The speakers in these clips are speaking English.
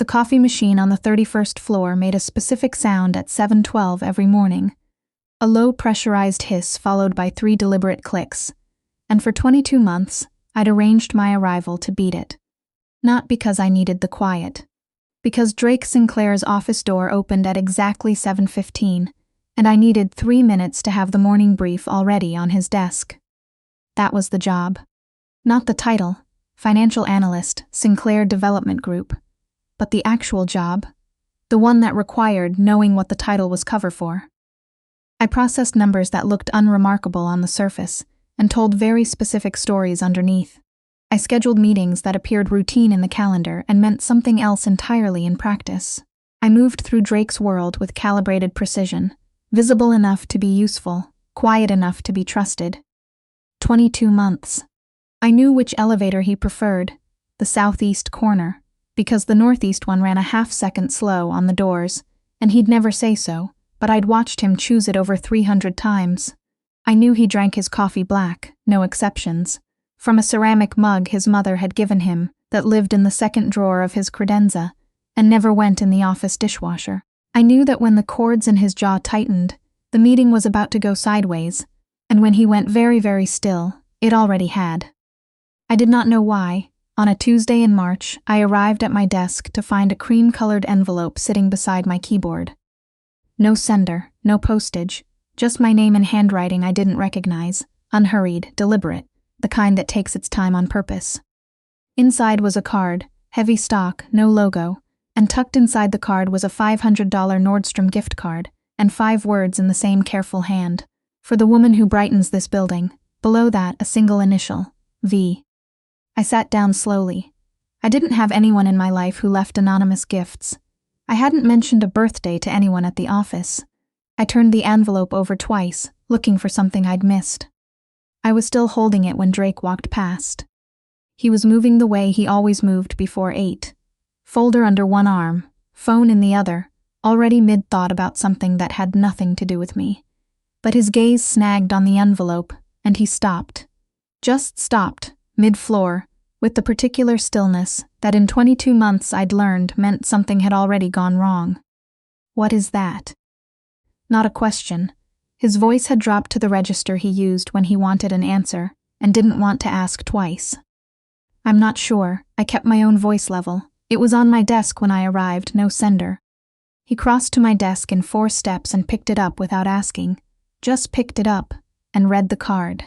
The coffee machine on the 31st floor made a specific sound at 7:12 every morning. A low pressurized hiss followed by 3 deliberate clicks. And for 22 months, I'd arranged my arrival to beat it. Not because I needed the quiet. Because Drake Sinclair's office door opened at exactly 7:15, and I needed 3 minutes to have the morning brief already on his desk. That was the job. Not the title, Financial Analyst, Sinclair Development Group, but the actual job, the one that required knowing what the title was cover for. I processed numbers that looked unremarkable on the surface and told very specific stories underneath. I scheduled meetings that appeared routine in the calendar and meant something else entirely in practice. I moved through Drake's world with calibrated precision, visible enough to be useful, quiet enough to be trusted. 22 months. I knew which elevator he preferred, the southeast corner, because the northeast one ran a half-second slow on the doors, and he'd never say so, but I'd watched him choose it over 300 times. I knew he drank his coffee black, no exceptions, from a ceramic mug his mother had given him that lived in the second drawer of his credenza and never went in the office dishwasher. I knew that when the cords in his jaw tightened, the meeting was about to go sideways, and when he went very, very still, it already had. I did not know why. On a Tuesday in March, I arrived at my desk to find a cream-colored envelope sitting beside my keyboard. No sender, no postage, just my name in handwriting I didn't recognize, unhurried, deliberate, the kind that takes its time on purpose. Inside was a card, heavy stock, no logo, and tucked inside the card was a $500 Nordstrom gift card, and 5 words in the same careful hand. For the woman who brightens this building. Below that, a single initial, V. I sat down slowly. I didn't have anyone in my life who left anonymous gifts. I hadn't mentioned a birthday to anyone at the office. I turned the envelope over twice, looking for something I'd missed. I was still holding it when Drake walked past. He was moving the way he always moved before 8. Folder under one arm, phone in the other, already mid-thought about something that had nothing to do with me. But his gaze snagged on the envelope, and he stopped. Just stopped, mid-floor, with the particular stillness that in 22 months I'd learned meant something had already gone wrong. What is that? Not a question. His voice had dropped to the register he used when he wanted an answer and didn't want to ask twice. I'm not sure. I kept my own voice level. It was on my desk when I arrived, no sender. He crossed to my desk in 4 steps and picked it up without asking. Just picked it up and read the card.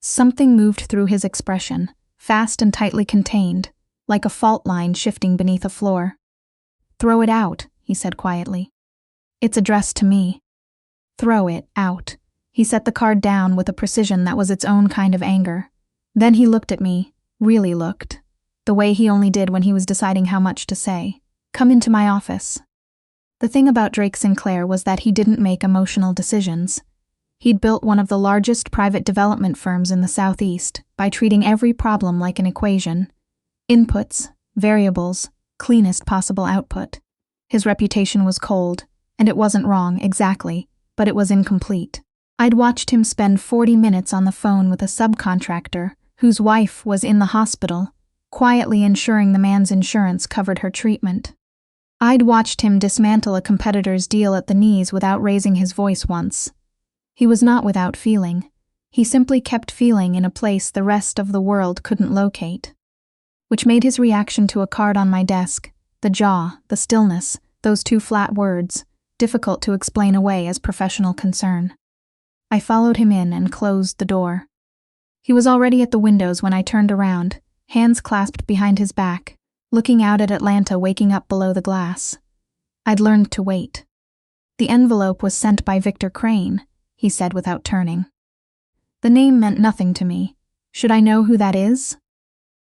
Something moved through his expression, fast and tightly contained, like a fault line shifting beneath a floor. Throw it out, he said quietly. It's addressed to me. Throw it out. He set the card down with a precision that was its own kind of anger. Then he looked at me, really looked, the way he only did when he was deciding how much to say. Come into my office. The thing about Drake Sinclair was that he didn't make emotional decisions. He'd built one of the largest private development firms in the Southeast by treating every problem like an equation. Inputs, variables, cleanest possible output. His reputation was cold, and it wasn't wrong, exactly, but it was incomplete. I'd watched him spend 40 minutes on the phone with a subcontractor whose wife was in the hospital, quietly ensuring the man's insurance covered her treatment. I'd watched him dismantle a competitor's deal at the knees without raising his voice once. He was not without feeling. He simply kept feeling in a place the rest of the world couldn't locate. Which made his reaction to a card on my desk, the jaw, the stillness, those 2 flat words, difficult to explain away as professional concern. I followed him in and closed the door. He was already at the windows when I turned around, hands clasped behind his back, looking out at Atlanta waking up below the glass. I'd learned to wait. The envelope was sent by Victor Crane, he said without turning. The name meant nothing to me. Should I know who that is?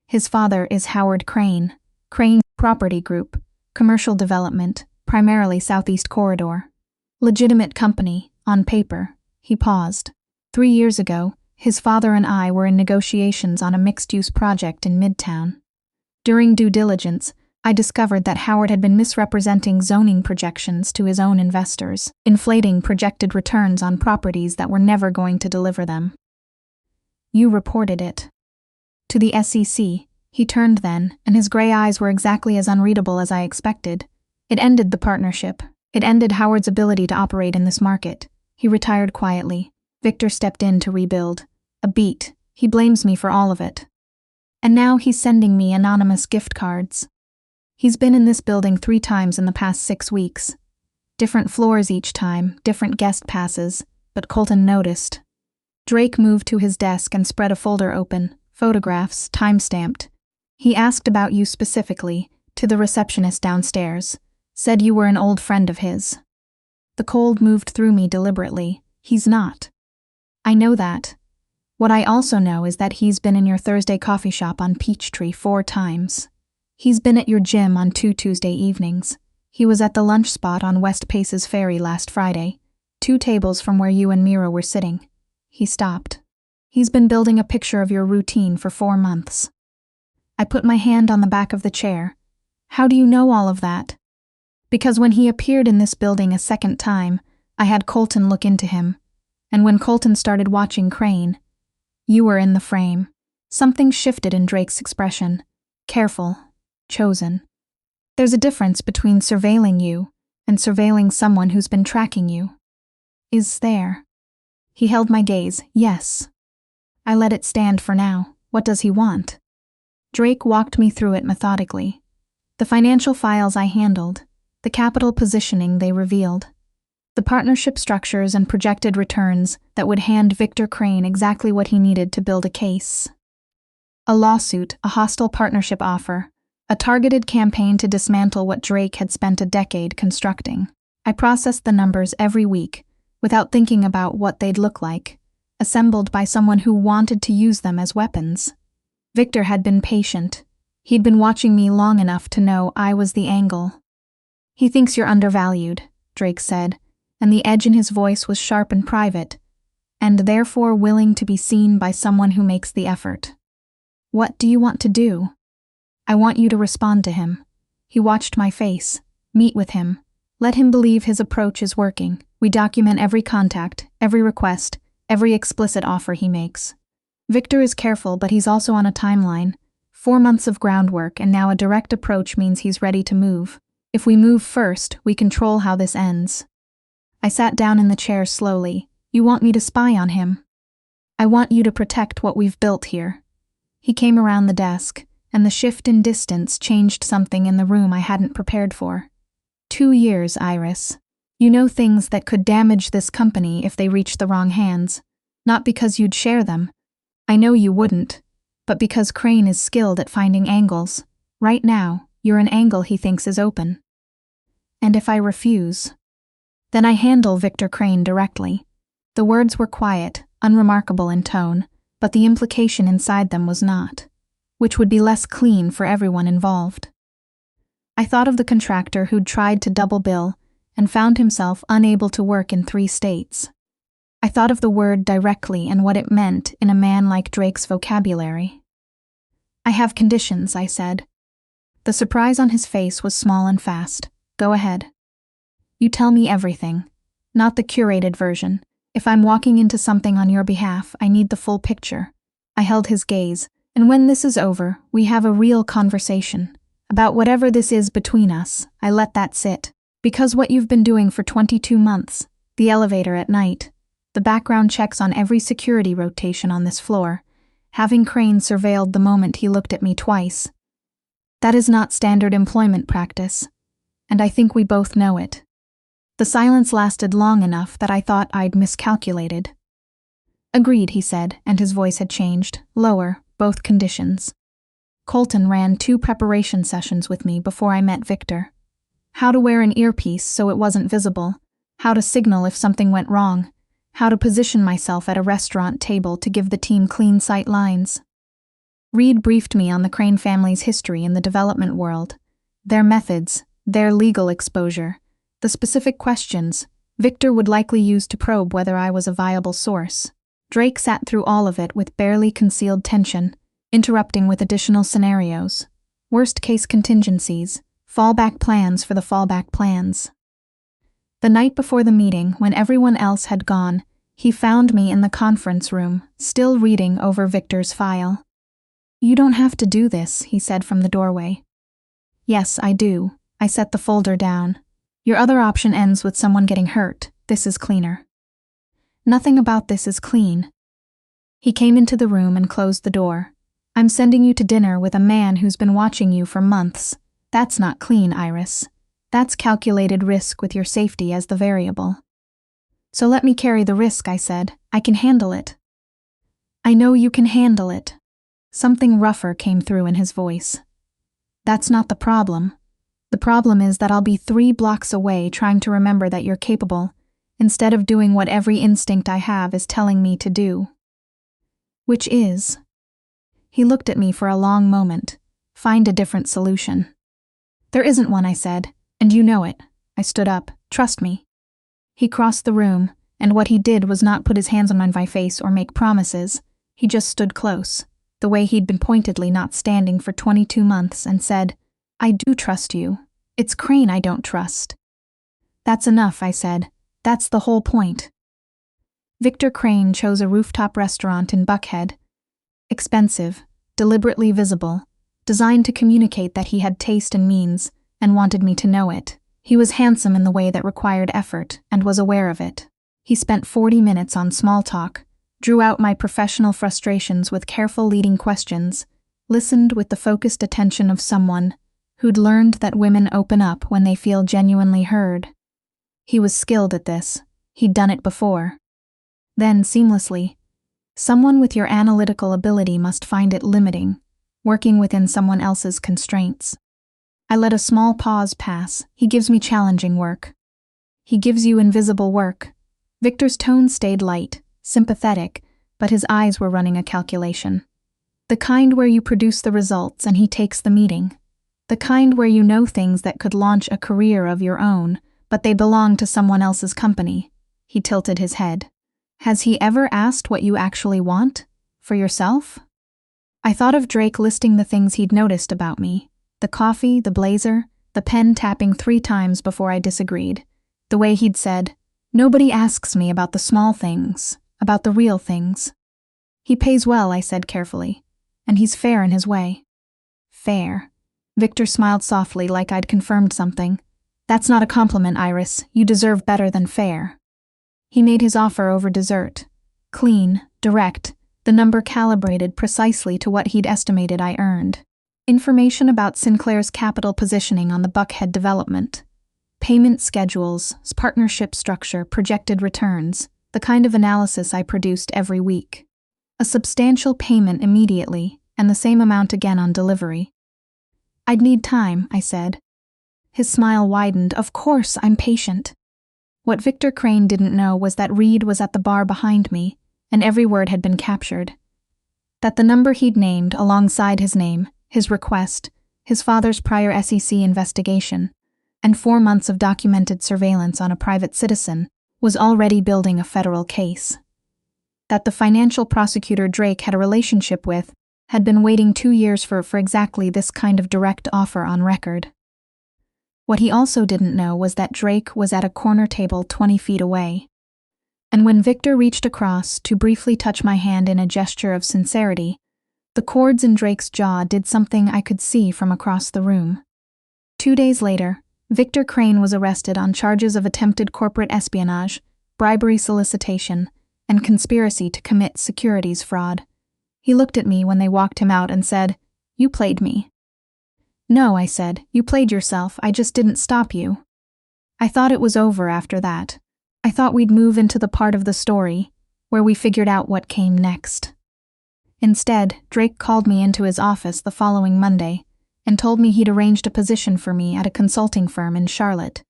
His father is Howard Crane, Crane Property Group, commercial development, primarily Southeast Corridor. Legitimate company, on paper. He paused. 3 years ago, his father and I were in negotiations on a mixed-use project in Midtown. During due diligence, I discovered that Howard had been misrepresenting zoning projections to his own investors, inflating projected returns on properties that were never going to deliver them. You reported it. To the SEC, He turned then, and his gray eyes were exactly as unreadable as I expected. It ended the partnership. It ended Howard's ability to operate in this market. He retired quietly. Victor stepped in to rebuild. A beat. He blames me for all of it. And now he's sending me anonymous gift cards. He's been in this building 3 times in the past 6 weeks. Different floors each time, different guest passes, but Colton noticed. Drake moved to his desk and spread a folder open, photographs, time-stamped. He asked about you specifically, to the receptionist downstairs. Said you were an old friend of his. The cold moved through me deliberately. He's not. I know that. What I also know is that he's been in your Thursday coffee shop on Peachtree 4 times. He's been at your gym on 2 Tuesday evenings. He was at the lunch spot on West Pace's Ferry last Friday, 2 tables from where you and Mira were sitting. He stopped. He's been building a picture of your routine for 4 months. I put my hand on the back of the chair. How do you know all of that? Because when he appeared in this building a second time, I had Colton look into him. And when Colton started watching Crane, you were in the frame. Something shifted in Drake's expression. Careful. Chosen. There's a difference between surveilling you and surveilling someone who's been tracking you. Is there? He held my gaze. Yes. I let it stand for now. What does he want? Drake walked me through it methodically. The financial files I handled, the capital positioning they revealed, the partnership structures and projected returns that would hand Victor Crane exactly what he needed to build a case. A lawsuit, a hostile partnership offer, a targeted campaign to dismantle what Drake had spent a decade constructing. I processed the numbers every week, without thinking about what they'd look like, assembled by someone who wanted to use them as weapons. Victor had been patient. He'd been watching me long enough to know I was the angle. He thinks you're undervalued, Drake said, and the edge in his voice was sharp and private, and therefore willing to be seen by someone who makes the effort. What do you want to do? I want you to respond to him. He watched my face. Meet with him. Let him believe his approach is working. We document every contact, every request, every explicit offer he makes. Victor is careful, but he's also on a timeline. 4 months of groundwork, and now a direct approach means he's ready to move. If we move first, we control how this ends. I sat down in the chair slowly. You want me to spy on him? I want you to protect what we've built here. He came around the desk, and the shift in distance changed something in the room I hadn't prepared for. 2 years, Iris. You know things that could damage this company if they reach the wrong hands. Not because you'd share them. I know you wouldn't. But because Crane is skilled at finding angles. Right now, you're an angle he thinks is open. And if I refuse? Then I handle Victor Crane directly. The words were quiet, unremarkable in tone, but the implication inside them was not. Which would be less clean for everyone involved. I thought of the contractor who'd tried to double bill and found himself unable to work in 3 states. I thought of the word directly and what it meant in a man like Drake's vocabulary. I have conditions, I said. The surprise on his face was small and fast. Go ahead. You tell me everything, not the curated version. If I'm walking into something on your behalf, I need the full picture. I held his gaze. And when this is over, we have a real conversation. About whatever this is between us, I let that sit. Because what you've been doing for 22 months, the elevator at night, the background checks on every security rotation on this floor, having Crane surveilled the moment he looked at me twice. That is not standard employment practice, and I think we both know it. The silence lasted long enough that I thought I'd miscalculated. Agreed, he said, and his voice had changed, lower, both conditions. Colton ran 2 preparation sessions with me before I met Victor. How to wear an earpiece so it wasn't visible, how to signal if something went wrong, how to position myself at a restaurant table to give the team clean sight lines. Reed briefed me on the Crane family's history in the development world, their methods, their legal exposure, the specific questions Victor would likely use to probe whether I was a viable source. Drake sat through all of it with barely concealed tension, interrupting with additional scenarios, worst-case contingencies, fallback plans for the fallback plans. The night before the meeting, when everyone else had gone, he found me in the conference room, still reading over Victor's file. You don't have to do this, he said from the doorway. Yes, I do. I set the folder down. Your other option ends with someone getting hurt. This is cleaner. Nothing about this is clean. He came into the room and closed the door. I'm sending you to dinner with a man who's been watching you for months. That's not clean, Iris. That's calculated risk with your safety as the variable. So let me carry the risk, I said. I can handle it. I know you can handle it. Something rougher came through in his voice. That's not the problem. The problem is that I'll be 3 blocks away trying to remember that you're capable, instead of doing what every instinct I have is telling me to do. Which is... He looked at me for a long moment. Find a different solution. There isn't one, I said, and you know it. I stood up. Trust me. He crossed the room, and what he did was not put his hands on my face or make promises. He just stood close, the way he'd been pointedly not standing for 22 months, and said, I do trust you. It's Crane I don't trust. That's enough, I said. That's the whole point. Victor Crane chose a rooftop restaurant in Buckhead. Expensive, deliberately visible, designed to communicate that he had taste and means, and wanted me to know it. He was handsome in the way that required effort, and was aware of it. He spent 40 minutes on small talk, drew out my professional frustrations with careful leading questions, listened with the focused attention of someone who'd learned that women open up when they feel genuinely heard. He was skilled at this. He'd done it before. Then, seamlessly, someone with your analytical ability must find it limiting, working within someone else's constraints. I let a small pause pass. He gives me challenging work. He gives you invisible work. Victor's tone stayed light, sympathetic, but his eyes were running a calculation. The kind where you produce the results and he takes the meeting. The kind where you know things that could launch a career of your own, but they belong to someone else's company. He tilted his head. Has he ever asked what you actually want? For yourself? I thought of Drake listing the things he'd noticed about me. The coffee, the blazer, the pen tapping 3 times before I disagreed. The way he'd said, nobody asks me about the small things, about the real things. He pays well, I said carefully, and he's fair in his way. Fair. Victor smiled softly like I'd confirmed something. That's not a compliment, Iris. You deserve better than fair. He made his offer over dessert. Clean, direct, the number calibrated precisely to what he'd estimated I earned. Information about Sinclair's capital positioning on the Buckhead development. Payment schedules, partnership structure, projected returns, the kind of analysis I produced every week. A substantial payment immediately, and the same amount again on delivery. I'd need time, I said. His smile widened. Of course, I'm patient. What Victor Crane didn't know was that Reed was at the bar behind me, and every word had been captured. That the number he'd named alongside his name, his request, his father's prior SEC investigation, and 4 months of documented surveillance on a private citizen was already building a federal case. That the financial prosecutor Drake had a relationship with had been waiting 2 years for exactly this kind of direct offer on record. What he also didn't know was that Drake was at a corner table 20 feet away. And when Victor reached across to briefly touch my hand in a gesture of sincerity, the chords in Drake's jaw did something I could see from across the room. 2 days later, Victor Crane was arrested on charges of attempted corporate espionage, bribery solicitation, and conspiracy to commit securities fraud. He looked at me when they walked him out and said, "You played me." "No," I said, "you played yourself, I just didn't stop you." I thought it was over after that. I thought we'd move into the part of the story where we figured out what came next. Instead, Drake called me into his office the following Monday and told me he'd arranged a position for me at a consulting firm in Charlotte.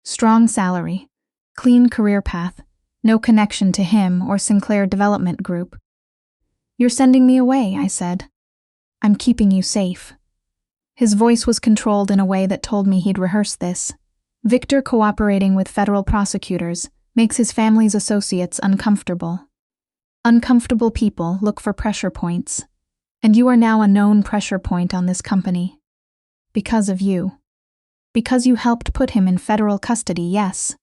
Strong salary, clean career path, no connection to him or Sinclair Development Group. "You're sending me away," I said. "I'm keeping you safe." His voice was controlled in a way that told me he'd rehearsed this. Victor cooperating with federal prosecutors makes his family's associates uncomfortable. Uncomfortable people look for pressure points, and you are now a known pressure point on this company. Because of you. Because you helped put him in federal custody, yes.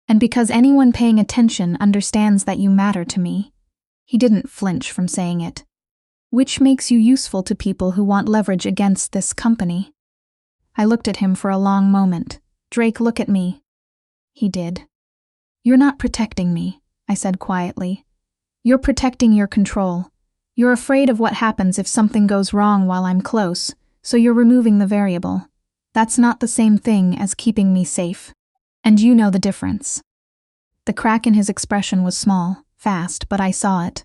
And because anyone paying attention understands that you matter to me. He didn't flinch from saying it. Which makes you useful to people who want leverage against this company. I looked at him for a long moment. Drake, look at me. He did. You're not protecting me, I said quietly. You're protecting your control. You're afraid of what happens if something goes wrong while I'm close, so you're removing the variable. That's not the same thing as keeping me safe. And you know the difference. The crack in his expression was small, fast, but I saw it.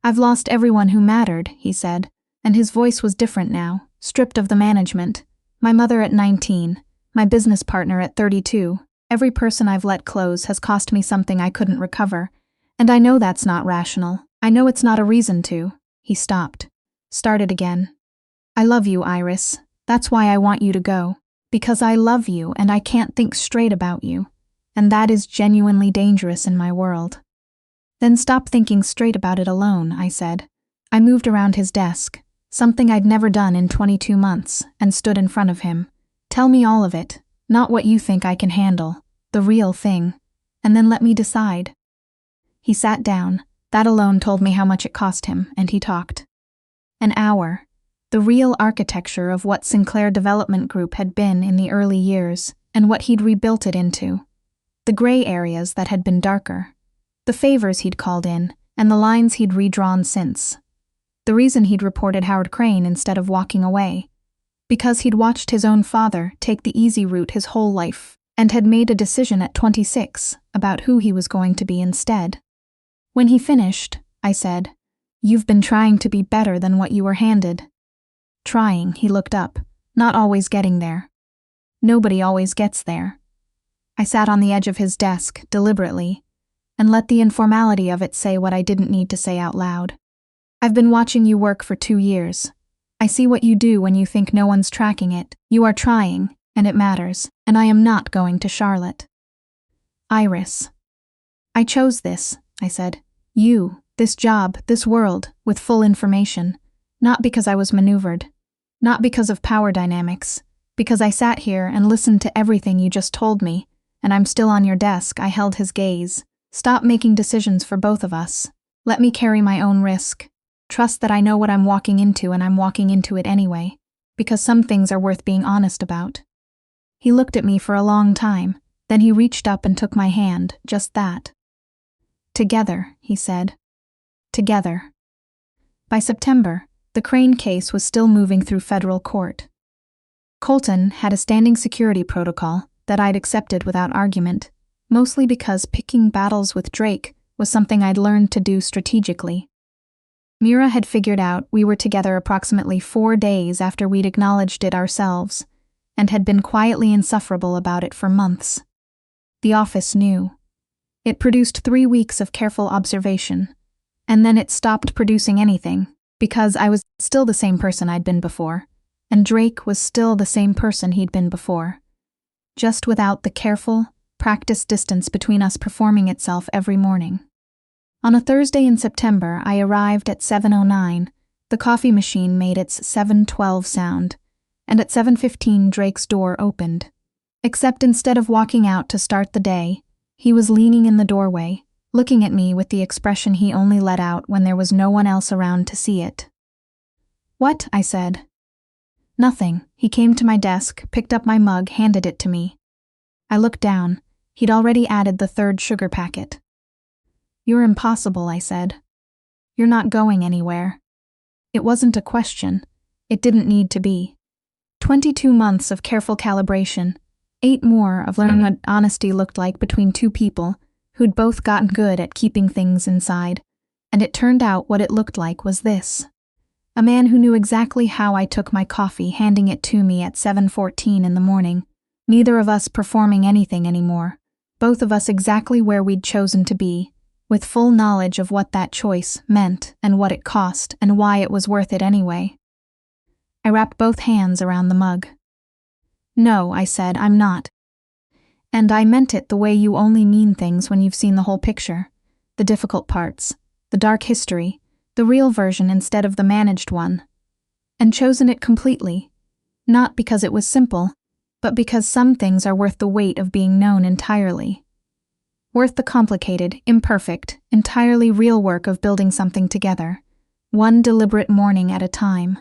I've lost everyone who mattered, he said, and his voice was different now, stripped of the management. My mother at 19, my business partner at 32. Every person I've let close has cost me something I couldn't recover, and I know that's not rational. I know it's not a reason to. He stopped. Started again. I love you, Iris. That's why I want you to go. Because I love you and I can't think straight about you. And that is genuinely dangerous in my world. Then stop thinking straight about it alone, I said. I moved around his desk, something I'd never done in 22 months, and stood in front of him. Tell me all of it, not what you think I can handle, the real thing, and then let me decide. He sat down. That alone told me how much it cost him, and he talked. An hour. The real architecture of what Sinclair Development Group had been in the early years, and what he'd rebuilt it into. The gray areas that had been darker. The favors he'd called in, and the lines he'd redrawn since. The reason he'd reported Howard Crane instead of walking away. Because he'd watched his own father take the easy route his whole life, and had made a decision at 26 about who he was going to be instead. When he finished, I said, "You've been trying to be better than what you were handed." Trying, he looked up, not always getting there. Nobody always gets there. I sat on the edge of his desk, deliberately, and let the informality of it say what I didn't need to say out loud. I've been watching you work for 2 years. I see what you do when you think no one's tracking it. You are trying, and it matters, and I am not going to Charlotte. Iris. I chose this, I said. You, this job, this world, with full information. Not because I was maneuvered. Not because of power dynamics. Because I sat here and listened to everything you just told me, and I'm still on your desk. I held his gaze. Stop making decisions for both of us. Let me carry my own risk. Trust that I know what I'm walking into, and I'm walking into it anyway. Because some things are worth being honest about. He looked at me for a long time. Then he reached up and took my hand, just that. Together, he said. Together. By September, the Crane case was still moving through federal court. Colton had a standing security protocol that I'd accepted without argument, mostly because picking battles with Drake was something I'd learned to do strategically. Mira had figured out we were together approximately 4 days after we'd acknowledged it ourselves, and had been quietly insufferable about it for months. The office knew. It produced 3 weeks of careful observation, and then it stopped producing anything, because I was still the same person I'd been before, and Drake was still the same person he'd been before, just without the careful, practiced distance between us performing itself every morning. On a Thursday in September, I arrived at 7:09. The coffee machine made its 7:12 sound, and at 7:15 Drake's door opened. Except instead of walking out to start the day, he was leaning in the doorway, looking at me with the expression he only let out when there was no one else around to see it. "What?" I said. "Nothing." He came to my desk, picked up my mug, handed it to me. I looked down. He'd already added the 3rd sugar packet. "You're impossible," I said. "You're not going anywhere." It wasn't a question. It didn't need to be. 22 months of careful calibration, 8 more of learning what honesty looked like between 2 people who'd both gotten good at keeping things inside, and it turned out what it looked like was this. A man who knew exactly how I took my coffee, handing it to me at 7:14 in the morning, neither of us performing anything anymore, both of us exactly where we'd chosen to be, with full knowledge of what that choice meant and what it cost and why it was worth it anyway. I wrapped both hands around the mug. "No," I said, "I'm not. And I meant it the way you only mean things when you've seen the whole picture, the difficult parts, the dark history, the real version instead of the managed one, and chosen it completely, not because it was simple, but because some things are worth the weight of being known entirely. Worth the complicated, imperfect, entirely real work of building something together, one deliberate morning at a time.